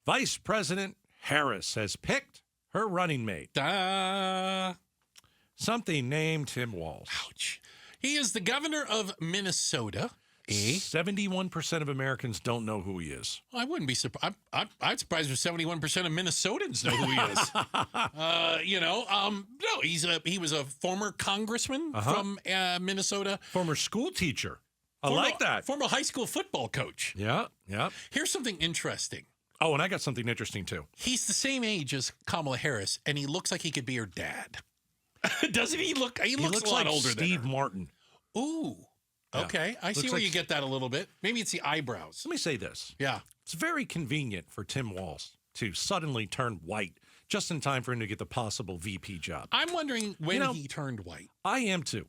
Vice President Harris has picked her running mate. Something named Tim Walz. Ouch. He is the governor of Minnesota. 71% of Americans don't know who he is. I wouldn't be surprised. I'm surprised if 71% of Minnesotans know who he is. No, he was a former congressman from Minnesota. Former school teacher. I like that. Former high school football coach. Yeah. Here's something interesting. Oh, and I got something interesting, too. He's the same age as Kamala Harris, and he looks like he could be her dad. Doesn't he look? He looks a lot like older than Steve her. Martin. Ooh. Yeah. Okay. I see where you get that a little bit. Maybe it's the eyebrows. Let me say this. Yeah. It's very convenient for Tim Walz to suddenly turn white just in time for him to get the possible VP job. I'm wondering when he turned white. I am, too.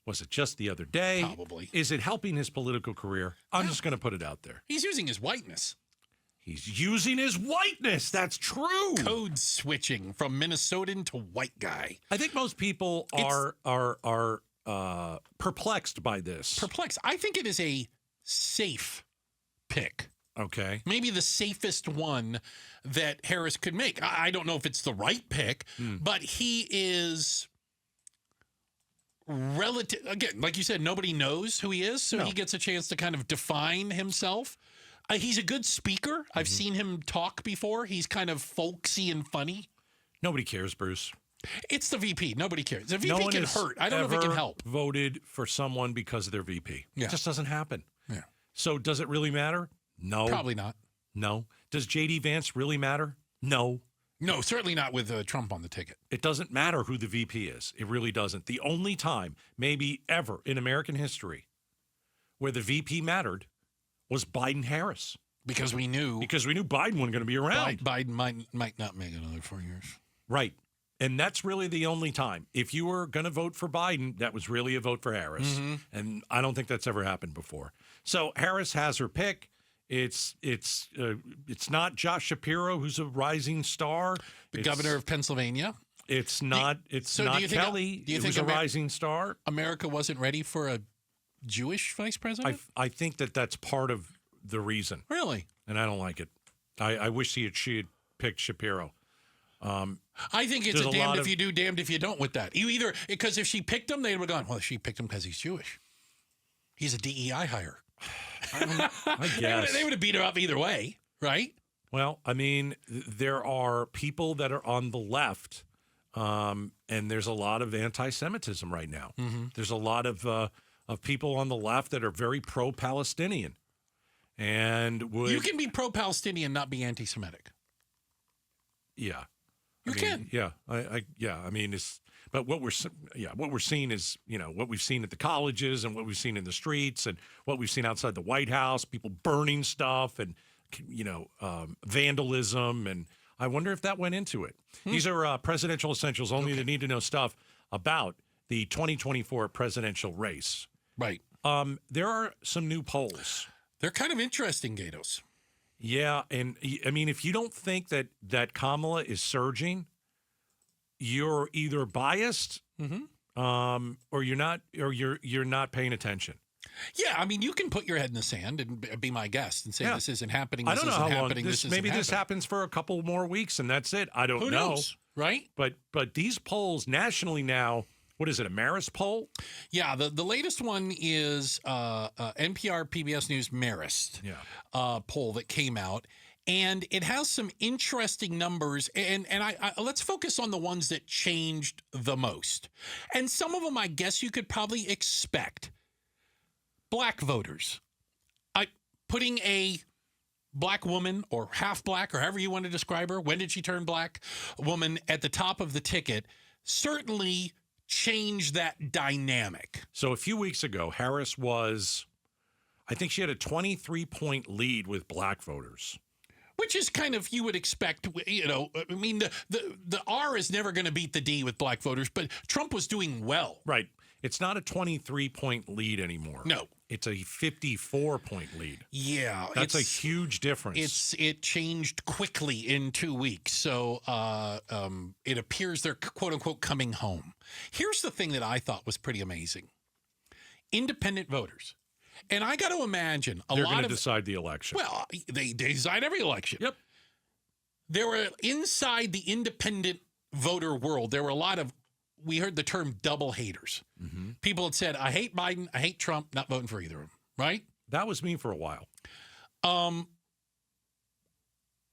Was it just the other day? Probably. Is it helping his political career? I'm just going to put it out there. He's using his whiteness. He's using his whiteness. That's true. Code switching from Minnesotan to white guy. I think most people are perplexed by this. Perplexed. I think it is a safe pick. Okay. Maybe the safest one that Harris could make. I don't know if it's the right pick, but he is relative. Again, like you said, nobody knows who he is, so he gets a chance to kind of define himself. He's a good speaker. I've seen him talk before. He's kind of folksy and funny. Nobody cares, Bruce. It's the VP. Nobody cares. The VP no one can hurt. I don't know if it can help. Voted for someone because of their VP. Yeah. It just doesn't happen. Yeah. So does it really matter? No. Probably not. No. Does J.D. Vance really matter? No. No, certainly not with Trump on the ticket. It doesn't matter who the VP is. It really doesn't. The only time, maybe ever in American history, where the VP mattered was Biden-Harris. Because we knew Biden wasn't going to be around. Biden might not make another 4 years. Right. And that's really the only time. If you were going to vote for Biden, that was really a vote for Harris. And I don't think that's ever happened before. So Harris has her pick. It's not Josh Shapiro, who's a rising star. The governor of Pennsylvania. It's not Kelly, who's a rising star. America wasn't ready for a Jewish vice president? I think that's part of the reason. Really? And I don't like it. I wish she had picked Shapiro. I think it's a damned if you do, damned if you don't with that. Because if she picked him, they would have gone, well, she picked him because he's Jewish. He's a DEI hire. I guess. They would have beat her up either way, right? Well, I mean, there are people that are on the left, and there's a lot of anti-Semitism right now. There's a lot of people on the left that are very pro-Palestinian. And you can be pro-Palestinian and not be anti-Semitic. Yeah. You can. Yeah. I mean, but what we're seeing is, what we've seen at the colleges and what we've seen in the streets and what we've seen outside the White House, people burning stuff and, vandalism. And I wonder if that went into it. These are presidential essentials, only the need to know stuff about the 2024 presidential race. Right. There are some new polls. They're kind of interesting, Gaydos. Yeah, and I mean, if you don't think that Kamala is surging, you're either biased, or you're not paying attention. Yeah, I mean, you can put your head in the sand and be my guest and say this isn't happening. I don't know how long. Maybe this happens for a couple more weeks and that's it. I don't know. Who knows, right? But these polls nationally now. What is it, a Marist poll? Yeah, the latest one is NPR PBS News Marist poll that came out, and it has some interesting numbers. And I let's focus on the ones that changed the most. And some of them, I guess, you could probably expect. Black voters, putting a black woman or half black or however you want to describe her. When did she turn black? Woman at the top of the ticket certainly change that dynamic. So a few weeks ago, Harris I think she had a 23-point lead with black voters. Which is kind of, you would expect, I mean, the R is never going to beat the D with black voters, but Trump was doing well. Right. It's not a 23-point lead anymore. No. It's a 54-point lead. Yeah. That's a huge difference. It changed quickly in 2 weeks. So it appears they're, quote unquote, coming home. Here's the thing that I thought was pretty amazing. Independent voters. And I got to imagine they're going to decide the election. Well, they decide every election. Yep. there were inside the independent voter world, there were a lot of, we heard the term double haters. Mm-hmm. People had said, I hate Biden, I hate Trump, not voting for either of them, right? That was me for a while.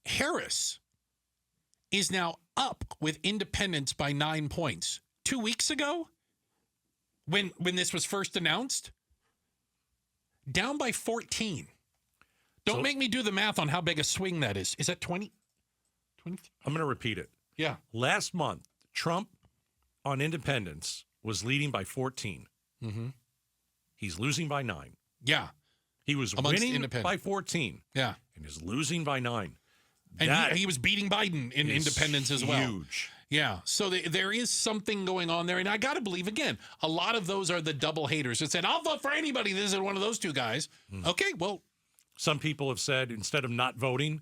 Harris is now up with independents by 9 points. 2 weeks ago, when this was first announced, down by 14. Don't make me do the math on how big a swing that is. Is that 20? 20? I'm going to repeat it. Yeah. Last month, Trump on independents was leading by 14. Mm-hmm. He's losing by 9. Yeah. He was winning by 14. Yeah. And is losing by 9. And he was beating Biden in independents as well. Huge. Yeah. So there is something going on there. And I got to believe, again, a lot of those are the double haters that said, I'll vote for anybody. This is one of those two guys. Okay, well. Some people have said instead of not voting,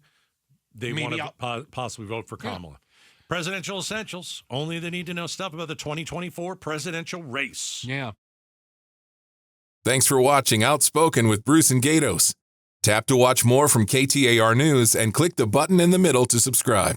they want to possibly vote for Kamala. Yeah. Presidential essentials. Only they need to know stuff about the 2024 presidential race. Yeah. Thanks for watching Outspoken with Bruce and Gaydos. Tap to watch more from KTAR News and click the button in the middle to subscribe.